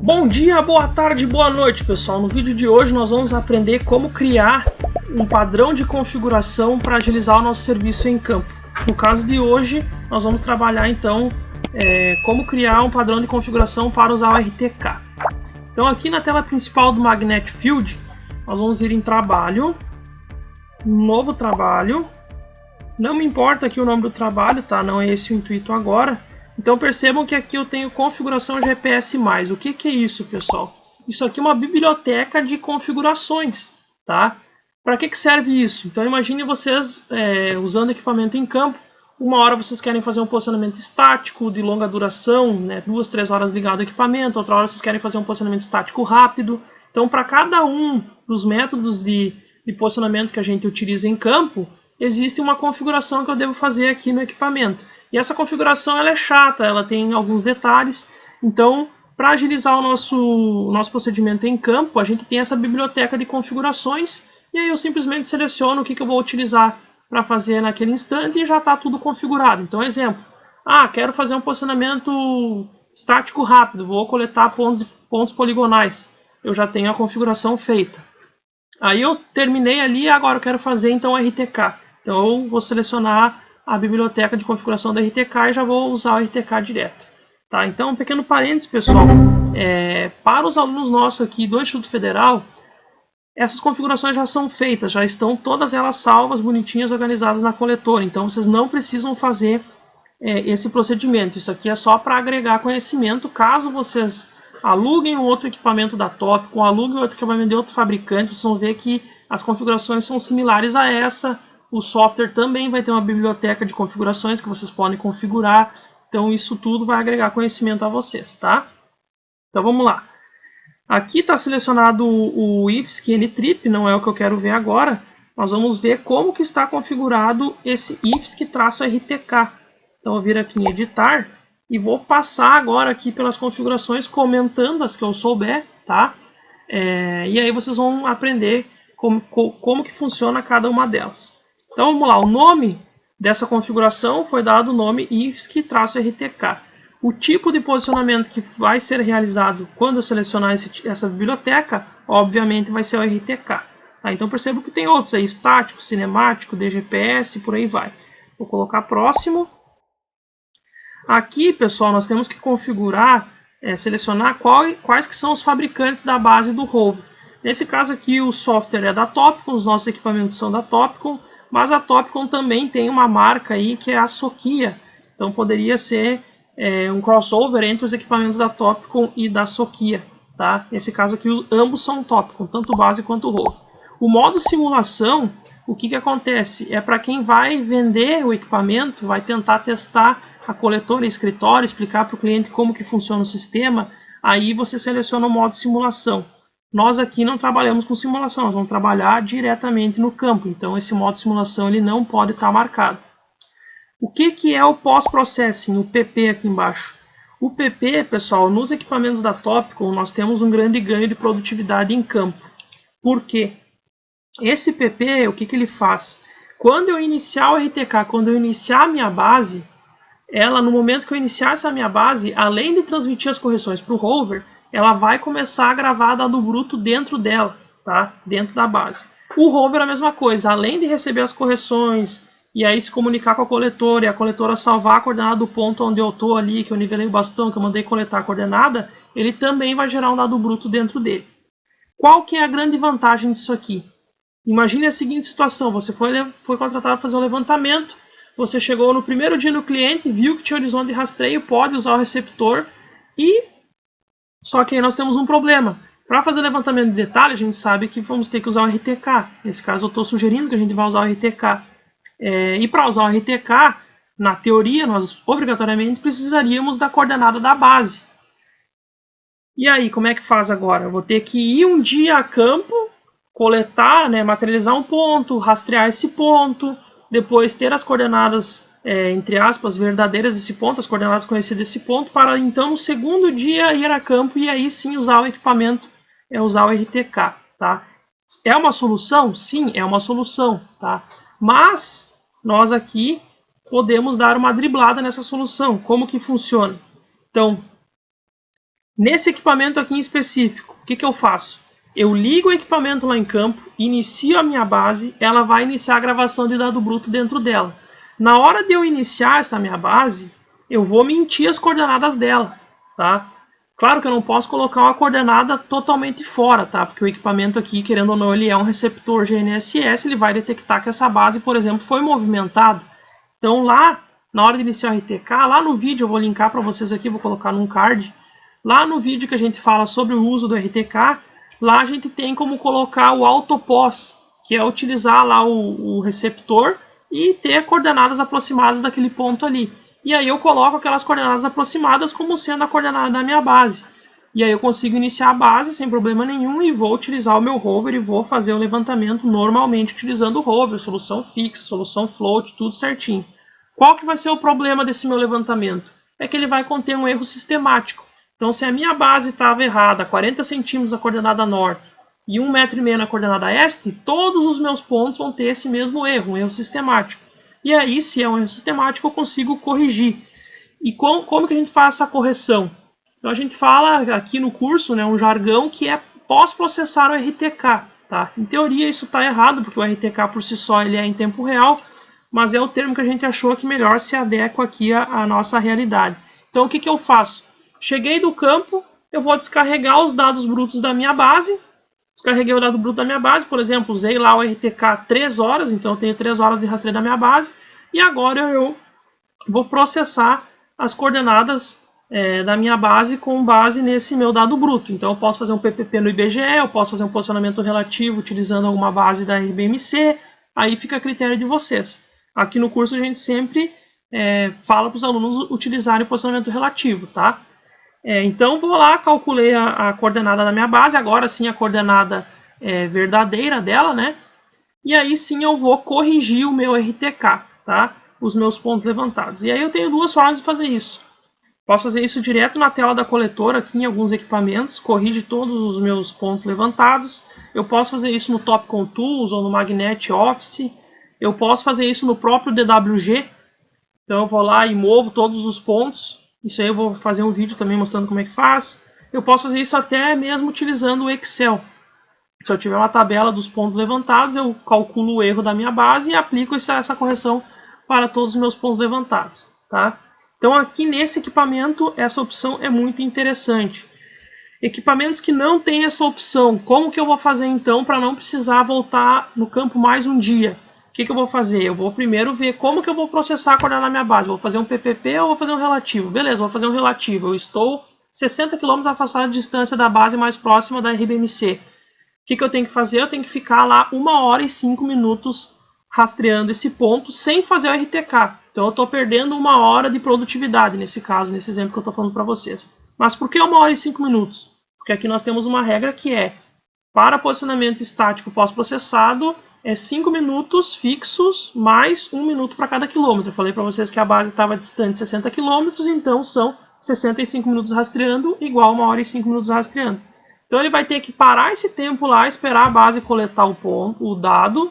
Bom dia, boa tarde, boa noite, pessoal. No vídeo de hoje nós vamos aprender como criar um padrão de configuração para agilizar o nosso serviço em campo. No caso de hoje, nós vamos trabalhar então como criar um padrão de configuração para usar o RTK. Então aqui na tela principal do Magnetic Field, nós vamos ir em Trabalho, Novo Trabalho. Não me importa aqui o nome do trabalho, tá? Não é esse o intuito agora. Então percebam que aqui eu tenho configuração GPS+. O que é isso, pessoal? Isso aqui é uma biblioteca de configurações, tá? Para que serve isso? Então imagine vocês usando equipamento em campo. Uma hora vocês querem fazer um posicionamento estático de longa duração, né? 2, 3 horas ligado ao equipamento. Outra hora vocês querem fazer um posicionamento estático rápido. Então para cada um dos métodos de posicionamento que a gente utiliza em campo, existe uma configuração que eu devo fazer aqui no equipamento. E essa configuração ela é chata, ela tem alguns detalhes. Então, para agilizar o nosso procedimento em campo, a gente tem essa biblioteca de configurações. E aí eu simplesmente seleciono o que eu vou utilizar para fazer naquele instante e já está tudo configurado. Então, exemplo. Quero fazer um posicionamento estático rápido. Vou coletar pontos poligonais. Eu já tenho a configuração feita. Aí eu terminei ali, agora eu quero fazer então o RTK. Então eu vou selecionar a biblioteca de configuração da RTK e já vou usar o RTK direto. Tá? Então um pequeno parênteses, pessoal. Para os alunos nossos aqui do Instituto Federal, essas configurações já são feitas, já estão todas elas salvas, bonitinhas, organizadas na coletora. Então vocês não precisam fazer esse procedimento. Isso aqui é só para agregar conhecimento, caso vocês aluguem um outro equipamento da Topcon, aluguem outro equipamento de outro fabricante, vocês vão ver que as configurações são similares a essa. O software também vai ter uma biblioteca de configurações que vocês podem configurar. Então isso tudo vai agregar conhecimento a vocês, tá? Então vamos lá. Aqui está selecionado o if-scan trip, não é o que eu quero ver agora. Nós vamos ver como que está configurado esse if-RTK. Então eu vou vir aqui em editar e vou passar agora aqui pelas configurações, comentando as que eu souber, tá? E aí vocês vão aprender como que funciona cada uma delas. Então vamos lá, o nome dessa configuração foi dado o nome if-RTK. O tipo de posicionamento que vai ser realizado quando eu selecionar essa biblioteca, obviamente vai ser o RTK. Tá? Então percebo que tem outros aí, estático, cinemático, DGPS, por aí vai. Vou colocar próximo. Aqui, pessoal, nós temos que configurar, selecionar quais que são os fabricantes da base do rover. Nesse caso aqui, o software é da Topcon, os nossos equipamentos são da Topcon, mas a Topcon também tem uma marca aí que é a Sokia. Então poderia ser um crossover entre os equipamentos da Topcon e da Sokia. Tá? Nesse caso aqui, ambos são Topcon, tanto base quanto rover. O modo simulação, o que acontece? É para quem vai vender o equipamento, vai tentar testar a coletora e escritório, explicar para o cliente como que funciona o sistema, aí você seleciona o modo simulação. Nós aqui não trabalhamos com simulação, nós vamos trabalhar diretamente no campo, então esse modo simulação ele não pode estar marcado. O que é o pós-processing, o PP aqui embaixo? O PP, pessoal, nos equipamentos da Topcon nós temos um grande ganho de produtividade em campo. Por quê? Esse PP, o que ele faz? Quando eu iniciar o RTK, quando eu iniciar a minha base, ela, no momento que eu iniciar essa minha base, além de transmitir as correções para o rover, ela vai começar a gravar dado bruto dentro dela, tá? Dentro da base. O rover é a mesma coisa, além de receber as correções e aí se comunicar com a coletora e a coletora salvar a coordenada do ponto onde eu estou ali, que eu nivelei o bastão, que eu mandei coletar a coordenada, ele também vai gerar um dado bruto dentro dele. Qual que é a grande vantagem disso aqui? Imagine a seguinte situação, você foi contratado para fazer um levantamento, você chegou no primeiro dia no cliente, viu que tinha horizonte de rastreio, pode usar o receptor só que aí nós temos um problema. Para fazer levantamento de detalhe, a gente sabe que vamos ter que usar o RTK. Nesse caso eu estou sugerindo que a gente vai usar o RTK. E para usar o RTK, na teoria, nós obrigatoriamente precisaríamos da coordenada da base. E aí, como é que faz agora? Eu vou ter que ir um dia a campo, coletar, materializar um ponto, rastrear esse ponto, depois ter as coordenadas, entre aspas, verdadeiras desse ponto, as coordenadas conhecidas desse ponto, para então no segundo dia ir a campo e aí sim usar o equipamento, usar o RTK. Tá? É uma solução? Sim, é uma solução. Tá? Mas nós aqui podemos dar uma driblada nessa solução. Como que funciona? Então, Nesse equipamento aqui em específico, o que eu faço? Eu ligo o equipamento lá em campo, inicio a minha base, ela vai iniciar a gravação de dado bruto dentro dela. Na hora de eu iniciar essa minha base, eu vou mentir as coordenadas dela, tá? Claro que eu não posso colocar uma coordenada totalmente fora, tá? Porque o equipamento aqui, querendo ou não, ele é um receptor GNSS, ele vai detectar que essa base, por exemplo, foi movimentada. Então lá, na hora de iniciar o RTK, lá no vídeo, eu vou linkar para vocês aqui, vou colocar num card. Lá no vídeo que a gente fala sobre o uso do RTK, lá a gente tem como colocar o autopos, que é utilizar lá o receptor e ter coordenadas aproximadas daquele ponto ali. E aí eu coloco aquelas coordenadas aproximadas como sendo a coordenada da minha base. E aí eu consigo iniciar a base sem problema nenhum e vou utilizar o meu rover e vou fazer o levantamento normalmente utilizando o rover, solução fixa, solução float, tudo certinho. Qual que vai ser o problema desse meu levantamento? É que ele vai conter um erro sistemático. Então se a minha base estava errada, 40 centímetros na coordenada norte e 1,5 m na coordenada este, todos os meus pontos vão ter esse mesmo erro, um erro sistemático. E aí, se é um erro sistemático, eu consigo corrigir. E como que a gente faz essa correção? Então a gente fala aqui no curso, né, um jargão que é pós-processar o RTK. Tá? Em teoria isso está errado, porque o RTK por si só ele é em tempo real, mas é o termo que a gente achou que melhor se adequa aqui à nossa realidade. Então o que eu faço? Cheguei do campo, eu vou descarregar os dados brutos da minha base. Descarreguei o dado bruto da minha base, por exemplo, usei lá o RTK 3 horas, então eu tenho 3 horas de rastreio da minha base. E agora eu vou processar as coordenadas da minha base com base nesse meu dado bruto. Então eu posso fazer um PPP no IBGE, eu posso fazer um posicionamento relativo utilizando alguma base da RBMC, aí fica a critério de vocês. Aqui no curso a gente sempre fala para os alunos utilizarem o posicionamento relativo, tá? Então vou lá, calculei a coordenada da minha base, agora sim a coordenada verdadeira dela, né? E aí sim eu vou corrigir o meu RTK, tá? Os meus pontos levantados. E aí eu tenho duas formas de fazer isso. Posso fazer isso direto na tela da coletora, aqui em alguns equipamentos, corrige todos os meus pontos levantados. Eu posso fazer isso no Topcon Tools ou no Magnet Office. Eu posso fazer isso no próprio DWG. Então eu vou lá e movo todos os pontos. Isso aí eu vou fazer um vídeo também mostrando como é que faz. Eu posso fazer isso até mesmo utilizando o Excel. Se eu tiver uma tabela dos pontos levantados, eu calculo o erro da minha base e aplico essa correção para todos os meus pontos levantados. Tá? Então aqui nesse equipamento, essa opção é muito interessante. Equipamentos que não têm essa opção, como que eu vou fazer então para não precisar voltar no campo mais um dia? O que eu vou fazer? Eu vou primeiro ver como que eu vou processar a coordenada na minha base. Vou fazer um PPP ou vou fazer um relativo? Beleza, vou fazer um relativo. Eu estou 60 km afastado de distância da base mais próxima da RBMC. O que eu tenho que fazer? Eu tenho que ficar lá 1 hora e 5 minutos rastreando esse ponto sem fazer o RTK. Então eu estou perdendo 1 hora de produtividade nesse caso, nesse exemplo que eu estou falando para vocês. Mas por que 1 hora e 5 minutos? Porque aqui nós temos uma regra que é, para posicionamento estático pós-processado, é 5 minutos fixos mais 1 minuto para cada quilômetro. Eu falei para vocês que a base estava distante 60 km, então são 65 minutos rastreando igual 1 hora e 5 minutos rastreando. Então ele vai ter que parar esse tempo lá, esperar a base coletar o dado,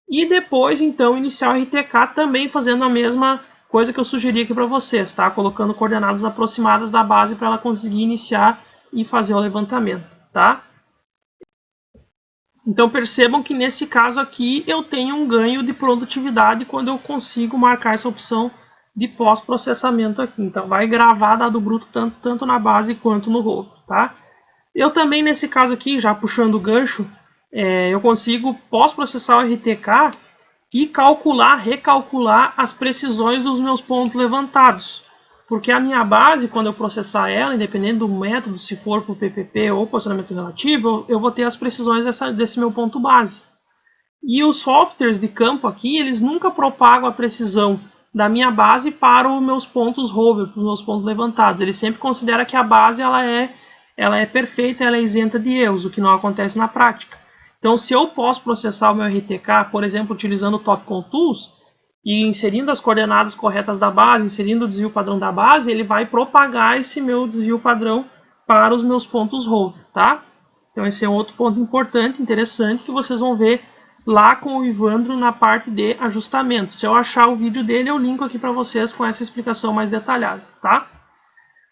e depois então iniciar o RTK também fazendo a mesma coisa que eu sugeri aqui para vocês, tá? Colocando coordenadas aproximadas da base para ela conseguir iniciar e fazer o levantamento, tá? Então percebam que nesse caso aqui eu tenho um ganho de produtividade quando eu consigo marcar essa opção de pós-processamento aqui. Então vai gravar dado bruto tanto na base quanto no rover, tá? Eu também nesse caso aqui, já puxando o gancho, eu consigo pós-processar o RTK e recalcular as precisões dos meus pontos levantados. Porque a minha base, quando eu processar ela, independente do método, se for por PPP ou posicionamento relativo, eu vou ter as precisões desse meu ponto base. E os softwares de campo aqui, eles nunca propagam a precisão da minha base para os meus pontos rover, para os meus pontos levantados. Ele sempre considera que a base ela é perfeita, ela é isenta de erros, o que não acontece na prática. Então, se eu posso processar o meu RTK, por exemplo, utilizando o Topcon Tools, e inserindo as coordenadas corretas da base, inserindo o desvio padrão da base, ele vai propagar esse meu desvio padrão para os meus pontos rover, tá? Então esse é outro ponto importante, interessante, que vocês vão ver lá com o Ivandro na parte de ajustamento. Se eu achar o vídeo dele, eu linko aqui para vocês com essa explicação mais detalhada, tá?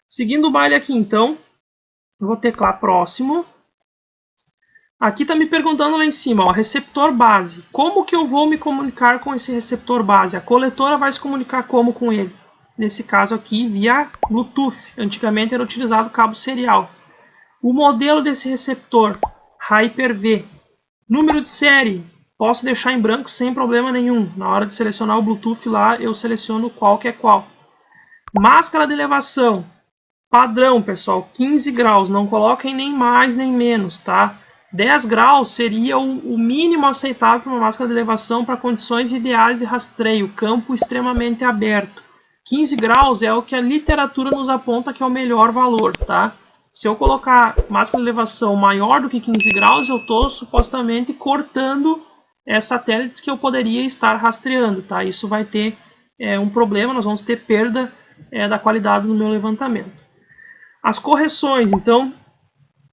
Seguindo o baile aqui, então, Eu vou teclar próximo. Aqui está me perguntando lá em cima, ó, receptor base. Como que eu vou me comunicar com esse receptor base? A coletora vai se comunicar como com ele? Nesse caso aqui, via Bluetooth. Antigamente era utilizado cabo serial. O modelo desse receptor, Hyper-V. Número de série, posso deixar em branco sem problema nenhum. Na hora de selecionar o Bluetooth lá, eu seleciono qual que é qual. Máscara de elevação, padrão, pessoal, 15 graus. Não coloquem nem mais nem menos, tá? 10 graus seria o mínimo aceitável para uma máscara de elevação para condições ideais de rastreio, campo extremamente aberto. 15 graus é o que a literatura nos aponta que é o melhor valor, tá? Se eu colocar máscara de elevação maior do que 15 graus, eu estou supostamente cortando satélites que eu poderia estar rastreando, tá? Isso vai ter um problema, nós vamos ter perda da qualidade do meu levantamento. As correções, então,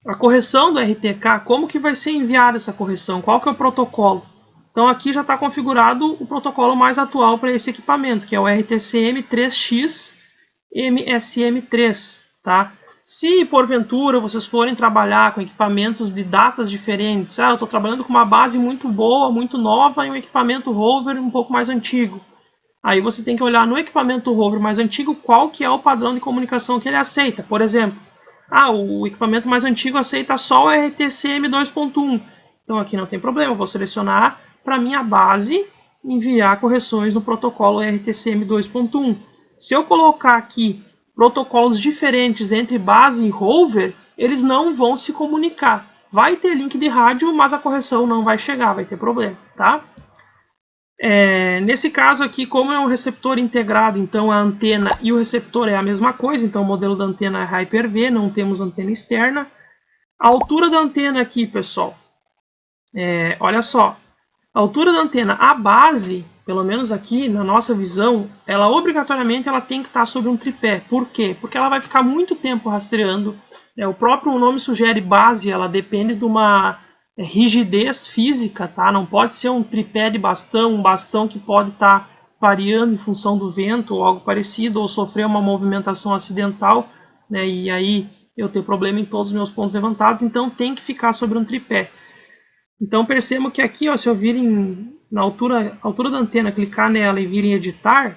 a correção do RTK, como que vai ser enviada essa correção? Qual que é o protocolo? Então aqui já está configurado o protocolo mais atual para esse equipamento, que é o RTCM3X MSM3, tá? Se porventura vocês forem trabalhar com equipamentos de datas diferentes, eu estou trabalhando com uma base muito boa, muito nova e um equipamento rover um pouco mais antigo. Aí você tem que olhar no equipamento rover mais antigo qual que é o padrão de comunicação que ele aceita. Por exemplo, o equipamento mais antigo aceita só o RTCM 2.1. Então aqui não tem problema, eu vou selecionar para minha base enviar correções no protocolo RTCM 2.1. Se eu colocar aqui protocolos diferentes entre base e rover, eles não vão se comunicar. Vai ter link de rádio, mas a correção não vai chegar, vai ter problema, tá? Nesse caso aqui, como é um receptor integrado, então a antena e o receptor é a mesma coisa, então o modelo da antena é Hyper-V, não temos antena externa. A altura da antena aqui, pessoal, olha só, a altura da antena, a base, pelo menos aqui na nossa visão, ela obrigatoriamente tem que estar sobre um tripé. Por quê? Porque ela vai ficar muito tempo rastreando. O próprio nome sugere base, ela depende de uma rigidez física, tá? Não pode ser um tripé de bastão, um bastão que pode estar variando em função do vento ou algo parecido, ou sofrer uma movimentação acidental, né? E aí eu tenho problema em todos os meus pontos levantados, então tem que ficar sobre um tripé. Então percebam que aqui, ó, se eu vir na altura da antena, clicar nela e vir em editar,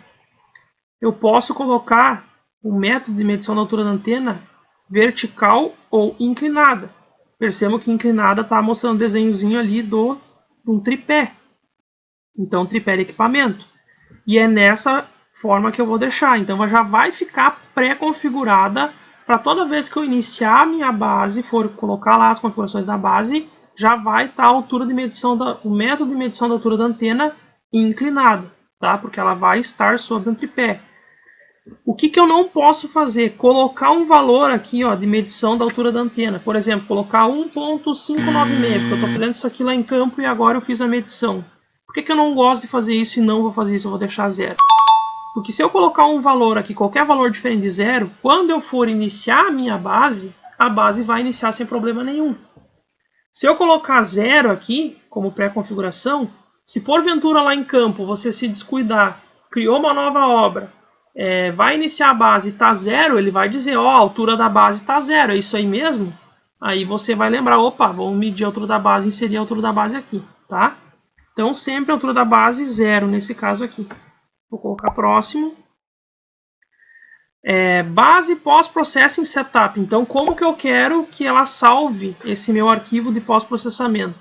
eu posso colocar o método de medição da altura da antena vertical ou inclinada. Percebam que inclinada está mostrando um desenhozinho ali de um tripé. Então, tripé de equipamento. E é nessa forma que eu vou deixar. Então, já vai ficar pré-configurada para toda vez que eu iniciar a minha base, for colocar lá as configurações da base, já vai estar a altura de medição, o método de medição da altura da antena inclinado, tá? Porque ela vai estar sobre um tripé. O que eu não posso fazer? Colocar um valor aqui, ó, de medição da altura da antena. Por exemplo, colocar 1.596, porque eu estou fazendo isso aqui lá em campo e agora eu fiz a medição. Por que eu não gosto de fazer isso e não vou fazer isso? Eu vou deixar zero. Porque se eu colocar um valor aqui, qualquer valor diferente de zero, quando eu for iniciar a minha base, a base vai iniciar sem problema nenhum. Se eu colocar zero aqui, como pré-configuração, se porventura lá em campo você se descuidar, criou uma nova obra, vai iniciar a base e está zero, ele vai dizer, ó, a altura da base está zero, é isso aí mesmo? Aí você vai lembrar, opa, vamos medir a altura da base e inserir a altura da base aqui, tá? Então sempre a altura da base zero nesse caso aqui. Vou colocar próximo. Base pós-processing setup. Então como que eu quero que ela salve esse meu arquivo de pós-processamento?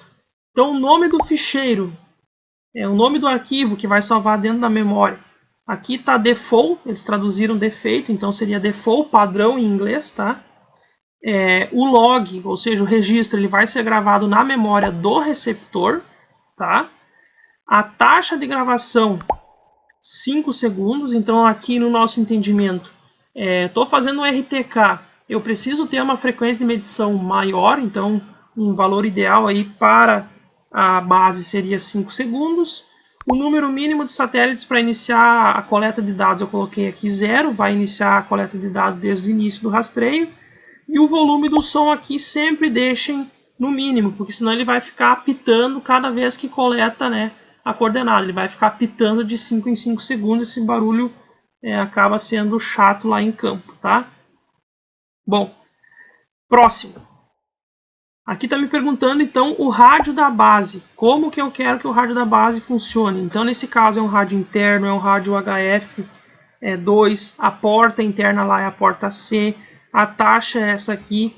Então o nome do ficheiro, o nome do arquivo que vai salvar dentro da memória. Aqui está default, eles traduziram defeito, então seria default, padrão em inglês, tá? O log, ou seja, o registro, ele vai ser gravado na memória do receptor, tá? A taxa de gravação, 5 segundos, então aqui no nosso entendimento, estou fazendo um RTK, eu preciso ter uma frequência de medição maior, então um valor ideal aí para a base seria 5 segundos. O número mínimo de satélites para iniciar a coleta de dados eu coloquei aqui 0, vai iniciar a coleta de dados desde o início do rastreio. E o volume do som aqui sempre deixem no mínimo, porque senão ele vai ficar apitando cada vez que coleta, né, a coordenada. Ele vai ficar apitando de 5 em 5 segundos, esse barulho acaba sendo chato lá em campo, tá? Bom, Próximo. Aqui está me perguntando então o rádio da base. Como que eu quero que o rádio da base funcione? Então nesse caso é um rádio interno, é um rádio HF2, a porta interna lá é a porta C, a taxa é essa aqui.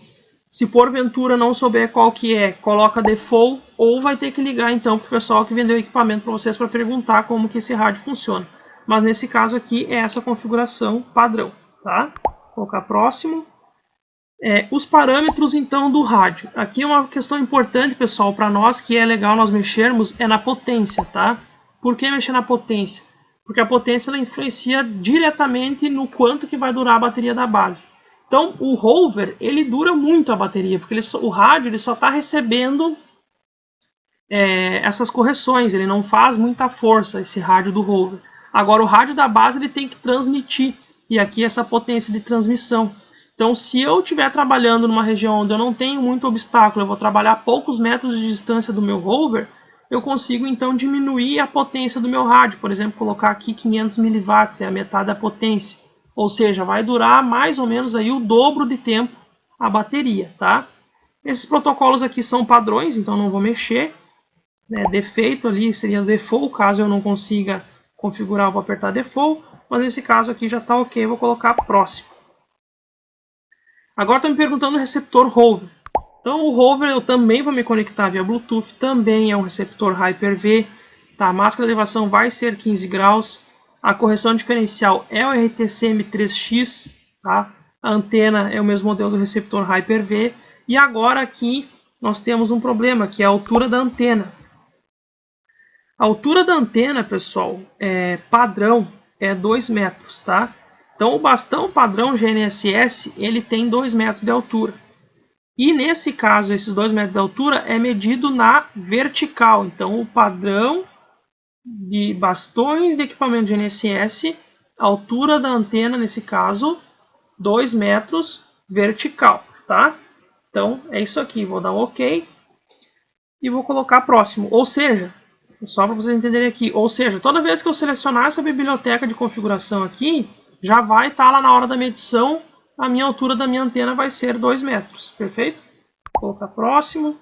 Se porventura não souber qual que é, coloca default ou vai ter que ligar então para o pessoal que vendeu o equipamento para vocês para perguntar como que esse rádio funciona. Mas nesse caso aqui é essa configuração padrão, tá? Vou colocar próximo. Os parâmetros então do rádio. Aqui é uma questão importante, pessoal, para nós que é legal nós mexermos é na potência, tá? Por que mexer na potência? Porque a potência ela influencia diretamente no quanto que vai durar a bateria da base. Então, o Rover, ele dura muito a bateria, porque o rádio ele só está recebendo essas correções, ele não faz muita força, esse rádio do Rover. Agora, o rádio da base ele tem que transmitir, e aqui essa potência de transmissão. Então, se eu estiver trabalhando numa região onde eu não tenho muito obstáculo, eu vou trabalhar a poucos metros de distância do meu Rover, eu consigo então diminuir a potência do meu rádio. Por exemplo, colocar aqui 500 mW, é a metade da potência. Ou seja, vai durar mais ou menos aí o dobro de tempo a bateria, tá? Esses protocolos aqui são padrões, então não vou mexer. Defeito ali seria default, caso eu não consiga configurar, eu vou apertar default. Mas nesse caso aqui já está ok, vou colocar próximo. Agora está me perguntando o receptor Rover. Então o Rover eu também vou me conectar via Bluetooth, também é um receptor Hyper-V. Tá? A máscara de elevação vai ser 15 graus. A correção diferencial é o RTC M3X, tá? A antena é o mesmo modelo do receptor Hyper-V. E agora aqui nós temos um problema, que é a altura da antena. A altura da antena, pessoal, padrão é 2 metros, tá? Então o bastão padrão GNSS ele tem 2 metros de altura. E nesse caso, esses 2 metros de altura é medido na vertical. Então o padrão de bastões de equipamento de GNSS, altura da antena nesse caso, 2 metros vertical, tá? Então é isso aqui, vou dar um OK e vou colocar próximo. Ou seja, só para vocês entenderem aqui, ou seja, toda vez que eu selecionar essa biblioteca de configuração aqui, já vai estar lá na hora da medição, a minha altura da minha antena vai ser 2 metros, perfeito? Vou colocar próximo.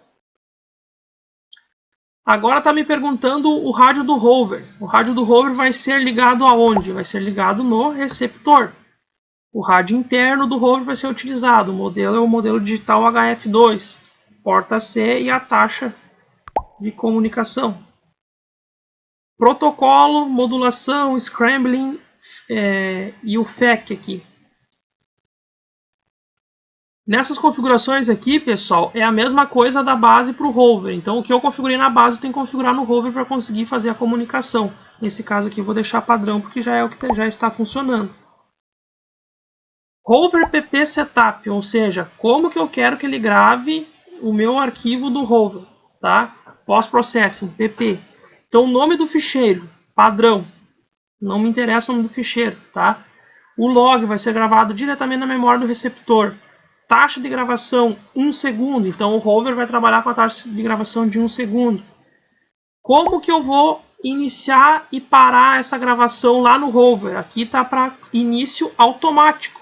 Agora está me perguntando o rádio do Rover. O rádio do Rover vai ser ligado aonde? Vai ser ligado no receptor. O rádio interno do Rover vai ser utilizado. O modelo é o modelo digital HF2, porta C e a taxa de comunicação. Protocolo, modulação, scrambling e o FEC aqui. Nessas configurações aqui, pessoal, é a mesma coisa da base para o Rover. Então, o que eu configurei na base, eu tenho que configurar no Rover para conseguir fazer a comunicação. Nesse caso aqui, eu vou deixar padrão, porque já é o que já está funcionando. Rover PP Setup, ou seja, como que eu quero que ele grave o meu arquivo do Rover, tá? Post-processing, PP. Então, o nome do ficheiro, padrão. Não me interessa o nome do ficheiro, tá? O log vai ser gravado diretamente na memória do receptor. Taxa de gravação 1 segundo, então o Rover vai trabalhar com a taxa de gravação de 1 segundo. Como que eu vou iniciar e parar essa gravação lá no Rover? Aqui está para início automático.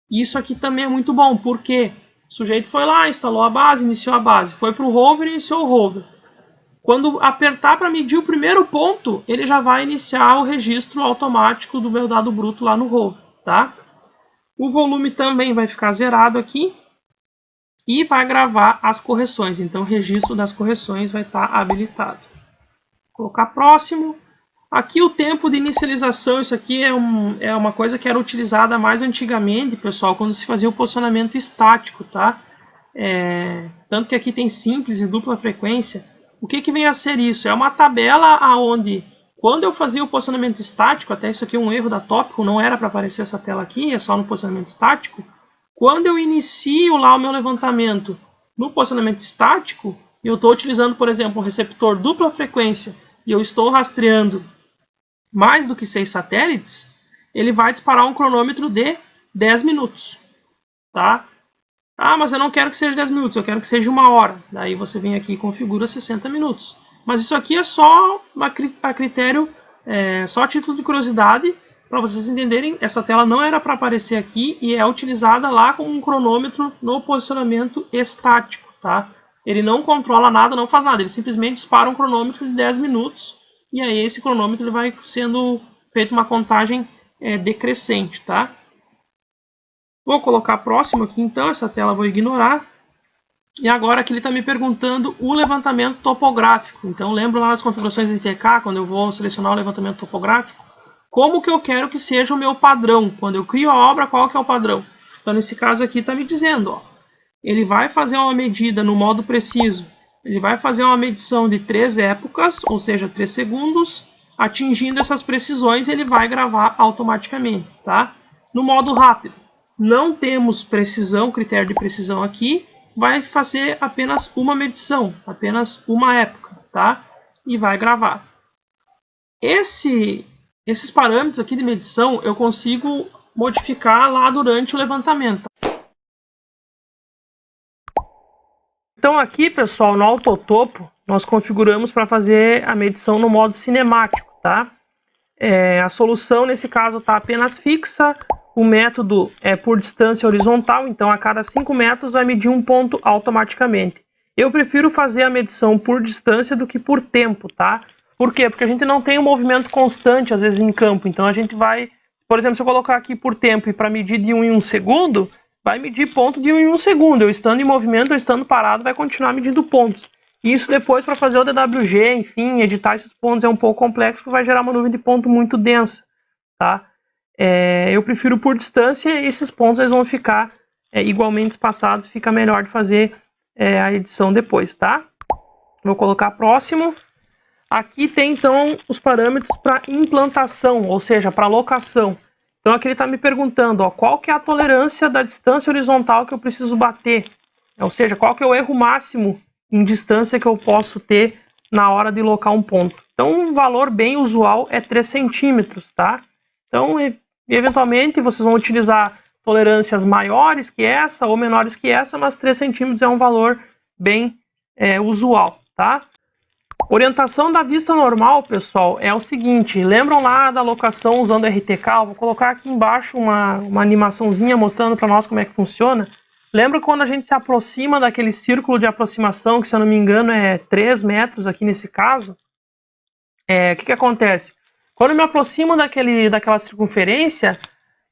Isso aqui também é muito bom, porque o sujeito foi lá, instalou a base, iniciou a base, foi para o Rover e iniciou o Rover. Quando apertar para medir o primeiro ponto, ele já vai iniciar o registro automático do meu dado bruto lá no Rover, tá? O volume também vai ficar zerado aqui e vai gravar as correções. Então, o registro das correções vai estar habilitado. Vou colocar próximo. Aqui o tempo de inicialização, isso aqui é uma coisa que era utilizada mais antigamente, pessoal, quando se fazia o posicionamento estático, tá? Tanto que aqui tem simples e dupla frequência. O que vem a ser isso? É uma tabela onde... Quando eu fazia o posicionamento estático, até isso aqui é um erro da Tópico, não era para aparecer essa tela aqui, é só no posicionamento estático. Quando eu inicio lá o meu levantamento no posicionamento estático, eu estou utilizando, por exemplo, um receptor dupla frequência e eu estou rastreando mais do que 6 satélites, ele vai disparar um cronômetro de 10 minutos. Tá? Ah, mas eu não quero que seja 10 minutos, eu quero que seja 1 hora. Daí você vem aqui e configura 60 minutos. Mas isso aqui é só a critério, só a título de curiosidade, para vocês entenderem, essa tela não era para aparecer aqui e é utilizada lá com um cronômetro no posicionamento estático, tá? Ele não controla nada, não faz nada, ele simplesmente dispara um cronômetro de 10 minutos e aí esse cronômetro ele vai sendo feita uma contagem decrescente, tá? Vou colocar próximo aqui então, essa tela eu vou ignorar. E agora aqui ele está me perguntando o levantamento topográfico. Então lembra lá as configurações de TK, quando eu vou selecionar o levantamento topográfico? Como que eu quero que seja o meu padrão? Quando eu crio a obra, qual que é o padrão? Então nesse caso aqui está me dizendo, ó, ele vai fazer uma medida no modo preciso. Ele vai fazer uma medição de 3 épocas, ou seja, 3 segundos. Atingindo essas precisões, ele vai gravar automaticamente, tá? No modo rápido, não temos precisão, critério de precisão aqui. Vai fazer apenas uma medição, apenas uma época, tá? E vai gravar. Esses parâmetros aqui de medição eu consigo modificar lá durante o levantamento. Então aqui, pessoal, no Autotopo, nós configuramos para fazer a medição no modo cinemático, tá? A solução nesse caso está apenas fixa. O método é por distância horizontal, então a cada 5 metros vai medir um ponto automaticamente. Eu prefiro fazer a medição por distância do que por tempo, tá? Por quê? Porque a gente não tem um movimento constante, às vezes, em campo. Então a gente vai, por exemplo, se eu colocar aqui por tempo e para medir de 1 em 1 segundo, vai medir ponto de 1 em 1 segundo. Eu estando em movimento, eu estando parado, vai continuar medindo pontos. E isso depois, para fazer o DWG, enfim, editar esses pontos é um pouco complexo, porque vai gerar uma nuvem de ponto muito densa, tá? Eu prefiro por distância e esses pontos eles vão ficar igualmente espaçados, fica melhor de fazer a edição depois, tá? Vou colocar próximo. Aqui tem então os parâmetros para implantação, ou seja, para locação. Então aqui ele está me perguntando, ó, qual que é a tolerância da distância horizontal que eu preciso bater, ou seja, qual que é o erro máximo em distância que eu posso ter na hora de locar um ponto. Então um valor bem usual é 3 centímetros, tá? Então eventualmente vocês vão utilizar tolerâncias maiores que essa ou menores que essa, mas 3 centímetros é um valor bem usual, tá? Orientação da vista normal, pessoal, é o seguinte, lembram lá da locação usando RTK? Eu vou colocar aqui embaixo uma animaçãozinha mostrando para nós como é que funciona. Lembra quando a gente se aproxima daquele círculo de aproximação, que se eu não me engano é 3 metros aqui nesse caso? O que acontece? Quando eu me aproximo daquela circunferência,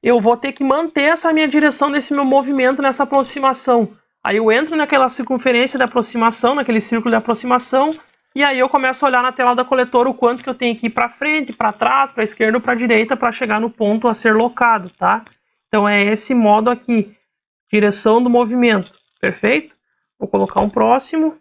eu vou ter que manter essa minha direção desse meu movimento nessa aproximação. Aí eu entro naquela circunferência de aproximação, naquele círculo de aproximação, e aí eu começo a olhar na tela da coletora o quanto que eu tenho que ir para frente, para trás, para a esquerda ou para a direita para chegar no ponto a ser locado, tá? Então é esse modo aqui, direção do movimento, perfeito? Vou colocar um próximo.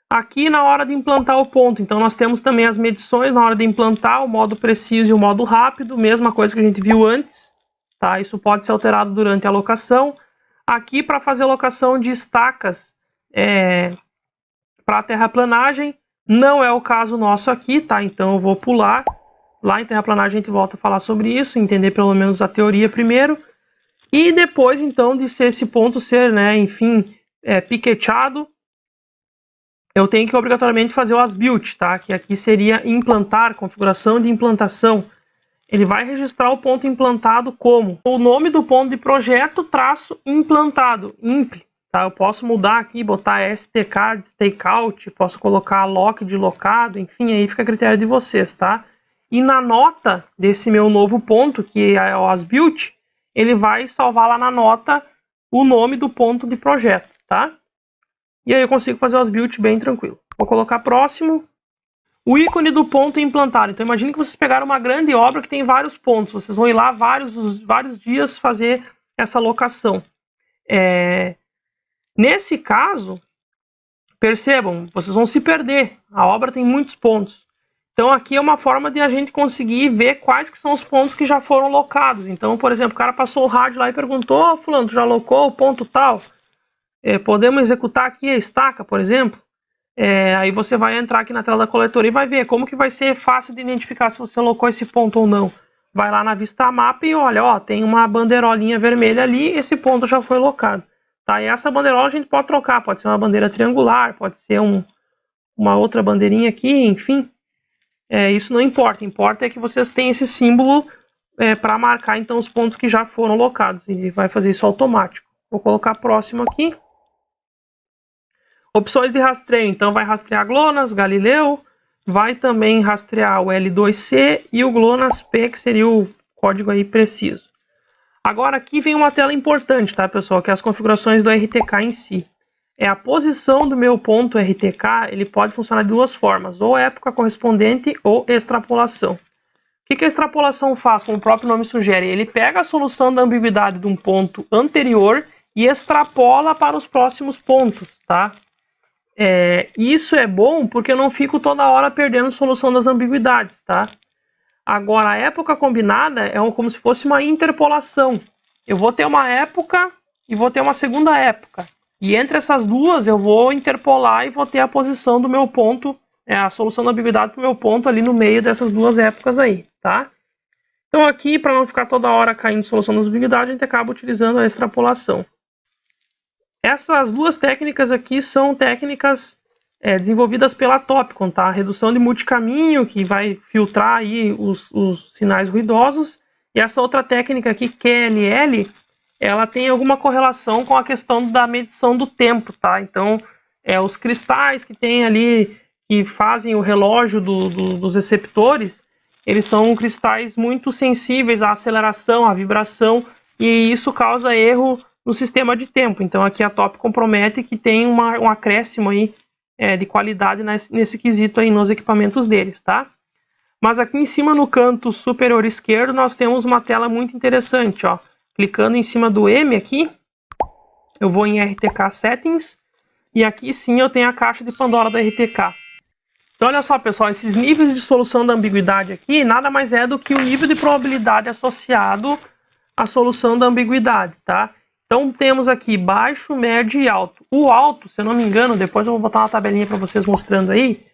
Aqui na hora de implantar o ponto, então nós temos também as medições na hora de implantar, o modo preciso e o modo rápido, mesma coisa que a gente viu antes, tá? Isso pode ser alterado durante a locação. Aqui para fazer a locação de estacas para terraplanagem, não é o caso nosso aqui, tá? Então eu vou pular. Lá em terraplanagem a gente volta a falar sobre isso, entender pelo menos a teoria primeiro. E depois então de esse ponto ser, né, enfim, piqueteado, eu tenho que obrigatoriamente fazer o as-built, tá? Que aqui seria implantar, configuração de implantação. Ele vai registrar o ponto implantado como o nome do ponto de projeto, traço implantado, imp. Tá? Eu posso mudar aqui, botar STK de stakeout, posso colocar lock de locado, enfim, aí fica a critério de vocês, tá? E na nota desse meu novo ponto, que é o as-built, ele vai salvar lá na nota o nome do ponto de projeto, tá? E aí eu consigo fazer o as-built bem tranquilo. Vou colocar próximo. O ícone do ponto implantado. Então imagine que vocês pegaram uma grande obra que tem vários pontos. Vocês vão ir lá vários dias fazer essa locação. Nesse caso, percebam, vocês vão se perder. A obra tem muitos pontos. Então aqui é uma forma de a gente conseguir ver quais que são os pontos que já foram locados. Então, por exemplo, o cara passou o rádio lá e perguntou, oh, fulano, tu já locou o ponto tal? Podemos executar aqui a estaca, por exemplo. Aí você vai entrar aqui na tela da coletora e vai ver como que vai ser fácil de identificar se você locou esse ponto ou não. Vai lá na vista mapa e olha, ó, tem uma bandeirolinha vermelha ali, esse ponto já foi locado. Tá? E essa bandeirola a gente pode trocar, pode ser uma bandeira triangular, pode ser uma outra bandeirinha aqui, enfim. Isso não importa, importa é que vocês tenham esse símbolo para marcar então os pontos que já foram locados. Ele vai fazer isso automático. Vou colocar próximo aqui. Opções de rastreio, então vai rastrear GLONASS, Galileu, vai também rastrear o L2C e o GLONASS-P, que seria o código aí preciso. Agora aqui vem uma tela importante, tá, pessoal, que é as configurações do RTK em si. A posição do meu ponto RTK, ele pode funcionar de duas formas, ou época correspondente ou extrapolação. O que a extrapolação faz, como o próprio nome sugere? Ele pega a solução da ambiguidade de um ponto anterior e extrapola para os próximos pontos, tá? Isso é bom porque eu não fico toda hora perdendo solução das ambiguidades, tá? Agora, a época combinada é como se fosse uma interpolação. Eu vou ter uma época e vou ter uma segunda época. E entre essas duas eu vou interpolar e vou ter a posição do meu ponto, a solução da ambiguidade para o meu ponto ali no meio dessas duas épocas aí, tá? Então aqui, para não ficar toda hora caindo solução das ambiguidades, a gente acaba utilizando a extrapolação. Essas duas técnicas aqui são técnicas desenvolvidas pela Topcon, tá? Redução de multicaminho, que vai filtrar aí os sinais ruidosos. E essa outra técnica aqui, QLL, ela tem alguma correlação com a questão da medição do tempo, tá? Então, os cristais que tem ali, que fazem o relógio dos receptores, eles são cristais muito sensíveis à aceleração, à vibração, e isso causa erro no sistema de tempo. Então aqui a Topcon promete que tem um acréscimo aí, de qualidade nesse quesito aí nos equipamentos deles, tá? Mas aqui em cima no canto superior esquerdo nós temos uma tela muito interessante, ó. Clicando em cima do M aqui, eu vou em RTK Settings, e aqui sim eu tenho a caixa de Pandora da RTK. Então olha só, pessoal, esses níveis de solução da ambiguidade aqui nada mais é do que o nível de probabilidade associado à solução da ambiguidade, tá? Então temos aqui baixo, médio e alto. O alto, se eu não me engano, depois eu vou botar uma tabelinha para vocês mostrando aí,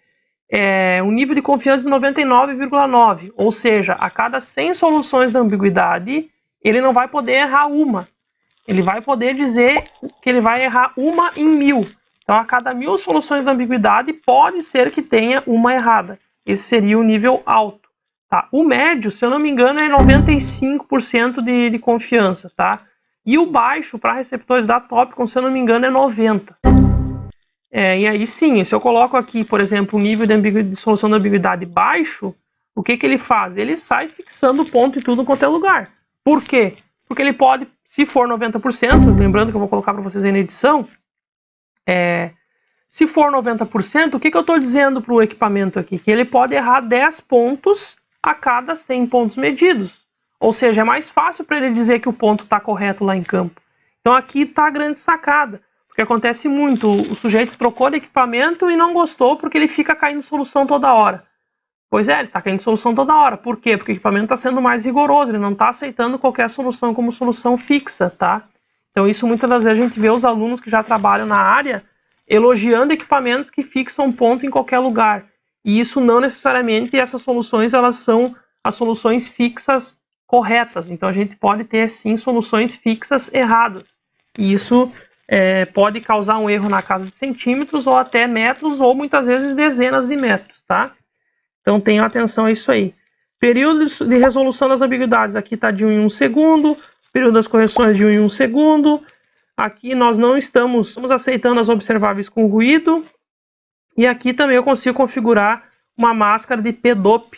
é um nível de confiança de 99,9, ou seja, a cada 100 soluções da ambiguidade, ele não vai poder errar uma. Ele vai poder dizer que ele vai errar uma em 1000. Então a cada 1000 soluções da ambiguidade, pode ser que tenha uma errada. Esse seria o nível alto. Tá? O médio, se eu não me engano, é 95% de confiança, tá? E o baixo, para receptores da Topcon, se eu não me engano, é 90%. E aí sim, se eu coloco aqui, por exemplo, o nível de solução da ambiguidade baixo, o que ele faz? Ele sai fixando o ponto e tudo quanto é lugar. Por quê? Porque ele pode, se for 90%, lembrando que eu vou colocar para vocês aí na edição, se for 90%, o que eu estou dizendo para o equipamento aqui? Que ele pode errar 10 pontos a cada 100 pontos medidos. Ou seja, é mais fácil para ele dizer que o ponto está correto lá em campo. Então aqui está a grande sacada, porque acontece muito, o sujeito trocou de equipamento e não gostou porque ele fica caindo solução toda hora. Pois é, ele está caindo solução toda hora. Por quê? Porque o equipamento está sendo mais rigoroso, ele não está aceitando qualquer solução como solução fixa, tá? Então isso muitas das vezes a gente vê os alunos que já trabalham na área elogiando equipamentos que fixam ponto em qualquer lugar. E isso não necessariamente, essas soluções, elas são as soluções fixas corretas. Então a gente pode ter sim soluções fixas erradas. E isso pode causar um erro na casa de centímetros ou até metros ou muitas vezes dezenas de metros, tá? Então tenham atenção a isso aí. Período de resolução das ambiguidades, aqui está de 1 em 1 segundo. Período das correções de 1 em 1 segundo. Aqui nós não estamos aceitando as observáveis com ruído. E aqui também eu consigo configurar uma máscara de PDOP.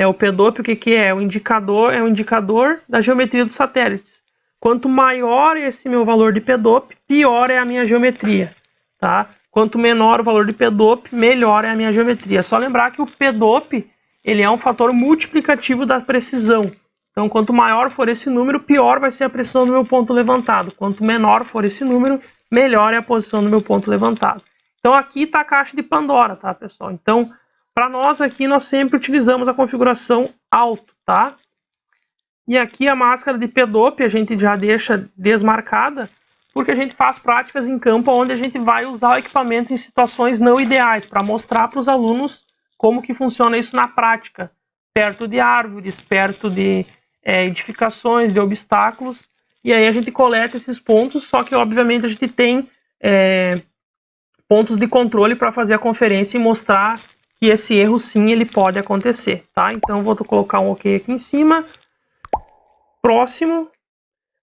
O PDOP, o que é? É um indicador da geometria dos satélites. Quanto maior esse meu valor de PDOP, pior é a minha geometria, tá? Quanto menor o valor de PDOP, melhor é a minha geometria. Só lembrar que o PDOP, ele é um fator multiplicativo da precisão. Então, quanto maior for esse número, pior vai ser a precisão do meu ponto levantado. Quanto menor for esse número, melhor é a posição do meu ponto levantado. Então, aqui está a caixa de Pandora, tá, pessoal? Então, para nós aqui, nós sempre utilizamos a configuração alto, tá? E aqui a máscara de PDOP a gente já deixa desmarcada, porque a gente faz práticas em campo onde a gente vai usar o equipamento em situações não ideais, para mostrar para os alunos como que funciona isso na prática, perto de árvores, perto de edificações, de obstáculos, e aí a gente coleta esses pontos, só que obviamente a gente tem pontos de controle para fazer a conferência e mostrar que esse erro sim ele pode acontecer, tá? Então vou colocar um OK aqui em cima. Próximo.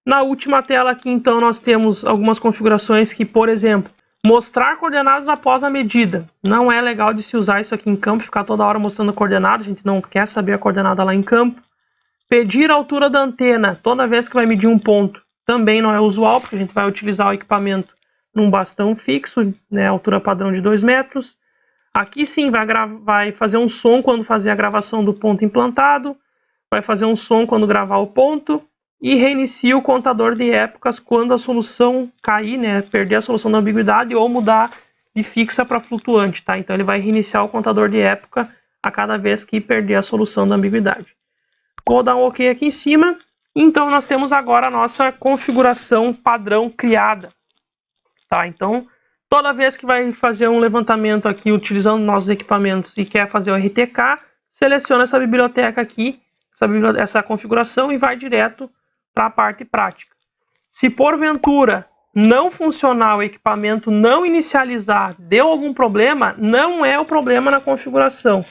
Na última tela aqui, então, nós temos algumas configurações que, por exemplo, mostrar coordenadas após a medida. Não é legal de se usar isso aqui em campo, ficar toda hora mostrando coordenada, a gente não quer saber a coordenada lá em campo. Pedir a altura da antena toda vez que vai medir um ponto também não é usual, porque a gente vai utilizar o equipamento num bastão fixo, né, altura padrão de 2 metros. Aqui sim vai fazer um som quando fazer a gravação do ponto implantado, vai fazer um som quando gravar o ponto, e reinicia o contador de épocas quando a solução cair, né, perder a solução da ambiguidade ou mudar de fixa para flutuante, tá? Então ele vai reiniciar o contador de época a cada vez que perder a solução da ambiguidade. Vou dar um OK aqui em cima. Então nós temos agora a nossa configuração padrão criada, tá? Então toda vez que vai fazer um levantamento aqui utilizando nossos equipamentos e quer fazer o RTK, seleciona essa biblioteca aqui, essa configuração, e vai direto para a parte prática. Se porventura não funcionar o equipamento, não inicializar, deu algum problema, não é o problema na configuração.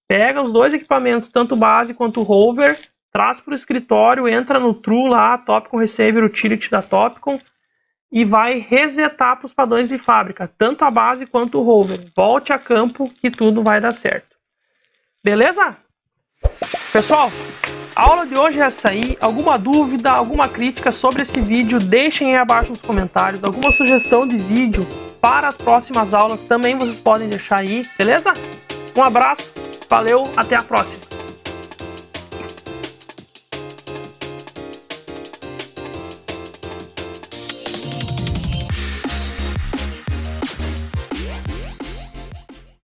Pega os dois equipamentos, tanto base quanto rover, traz para o escritório, entra no True lá, Topcon Receiver Utility da Topcon, e vai resetar para os padrões de fábrica, tanto a base quanto o rover. Volte a campo que tudo vai dar certo. Beleza? Pessoal, a aula de hoje é essa aí. Alguma dúvida, alguma crítica sobre esse vídeo, deixem aí abaixo nos comentários. Alguma sugestão de vídeo para as próximas aulas também vocês podem deixar aí, beleza? Um abraço, valeu, até a próxima!